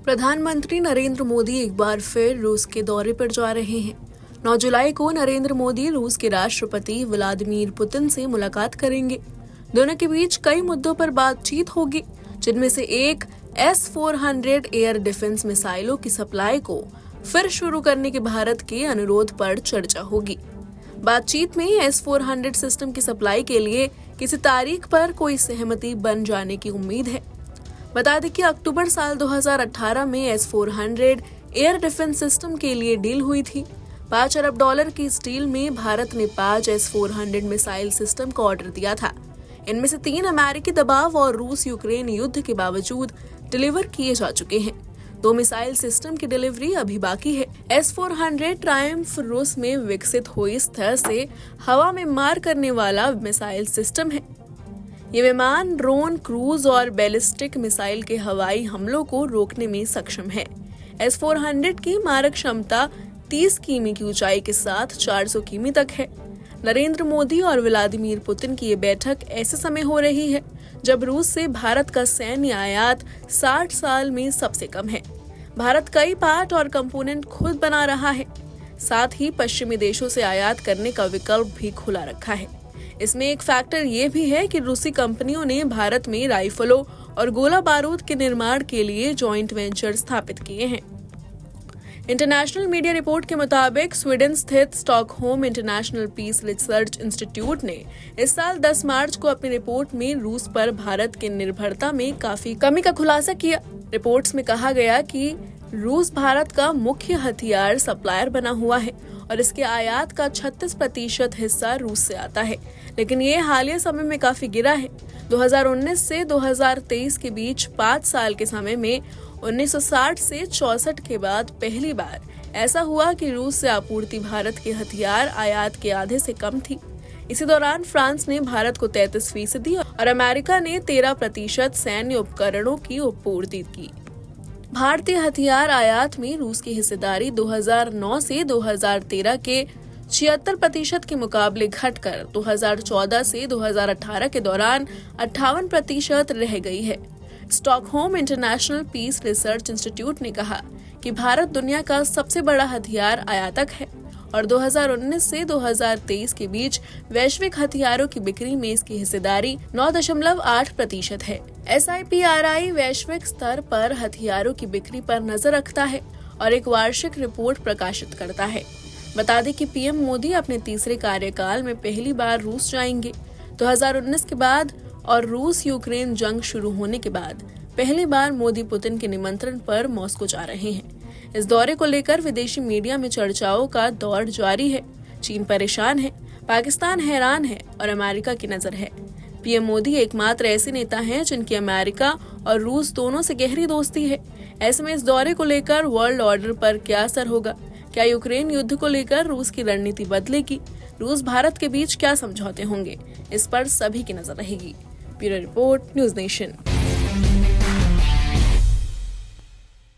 प्रधानमंत्री नरेंद्र मोदी एक बार फिर रूस के दौरे पर जा रहे हैं। 9 जुलाई को नरेंद्र मोदी रूस के राष्ट्रपति व्लादिमीर पुतिन से मुलाकात करेंगे। दोनों के बीच कई मुद्दों पर बातचीत होगी, जिनमें से एक S-400 एयर डिफेंस मिसाइलों की सप्लाई को फिर शुरू करने के भारत के अनुरोध पर चर्चा होगी। बातचीत में S-400 सिस्टम की सप्लाई के लिए किसी तारीख पर कोई सहमति बन जाने की उम्मीद है। बता दें कि अक्टूबर साल 2018 में S-400 एयर डिफेंस सिस्टम के लिए डील हुई थी। $5 अरब की इस डील में भारत ने 5 S-400 मिसाइल सिस्टम का ऑर्डर दिया था। इनमें से 3 अमेरिकी दबाव और रूस यूक्रेन युद्ध के बावजूद डिलीवर किए जा चुके हैं। 2 मिसाइल सिस्टम की डिलीवरी अभी बाकी है। S-400 ट्रायम्फ रूस में विकसित हुई इस तरह से हवा में मार करने वाला मिसाइल सिस्टम है। ये विमान ड्रोन, क्रूज और बैलिस्टिक मिसाइल के हवाई हमलों को रोकने में सक्षम है। S-400 की मारक क्षमता 30 किमी की ऊंचाई के साथ 400 किमी तक है। नरेंद्र मोदी और व्लादिमीर पुतिन की ये बैठक ऐसे समय हो रही है जब रूस से भारत का सैन्य आयात 60 साल में सबसे कम है। भारत कई पार्ट और कंपोनेंट खुद बना रहा है, साथ ही पश्चिमी देशों से आयात करने का विकल्प भी खुला रखा है। इसमें एक फैक्टर ये भी है कि रूसी कंपनियों ने भारत में राइफलों और गोला बारूद के निर्माण के लिए जॉइंट वेंचर स्थापित किए हैं। इंटरनेशनल मीडिया रिपोर्ट के मुताबिक स्वीडन स्थित Stockholm International Peace Research Institute ने इस साल 10 मार्च को अपनी रिपोर्ट में रूस पर भारत की निर्भरता में काफी कमी का खुलासा किया। रिपोर्ट्स में कहा गया कि रूस भारत का मुख्य हथियार सप्लायर बना हुआ है और इसके आयात का 36% हिस्सा रूस से आता है, लेकिन ये हालिया समय में काफी गिरा है। 2019 से 2023 के बीच 5 साल के समय में 1960 से 64 के बाद पहली बार ऐसा हुआ कि रूस से आपूर्ति भारत के हथियार आयात के आधे से कम थी। इसी दौरान फ्रांस ने भारत को 33% और अमेरिका ने 13% सैन्य उपकरणों की आपूर्ति की। भारतीय हथियार आयात में रूस की हिस्सेदारी 2009 से 2013 के 76% के मुकाबले घटकर 2014 से 2018 के दौरान 58% रह गई है। Stockholm International Peace Research Institute ने कहा कि भारत दुनिया का सबसे बड़ा हथियार आयातक है और 2019 से 2023 के बीच वैश्विक हथियारों की बिक्री में इसकी हिस्सेदारी 9.8% है। SIPRI वैश्विक स्तर पर हथियारों की बिक्री पर नजर रखता है और एक वार्षिक रिपोर्ट प्रकाशित करता है। बता दें कि PM मोदी अपने तीसरे कार्यकाल में पहली बार रूस जाएंगे। 2019 के बाद और रूस यूक्रेन जंग शुरू होने के बाद पहली बार मोदी पुतिन के निमंत्रण पर मॉस्को जा रहे हैं। इस दौरे को लेकर विदेशी मीडिया में चर्चाओं का दौर जारी है। चीन परेशान है, पाकिस्तान हैरान है और अमेरिका की नजर है। PM मोदी एकमात्र ऐसे नेता हैं जिनकी अमेरिका और रूस दोनों से गहरी दोस्ती है। ऐसे में इस दौरे को लेकर वर्ल्ड ऑर्डर पर क्या असर होगा? क्या यूक्रेन युद्ध को लेकर रूस की रणनीति बदलेगी? रूस भारत के बीच क्या समझौते होंगे? इस पर सभी की नजर रहेगी। Bureau report, news nation.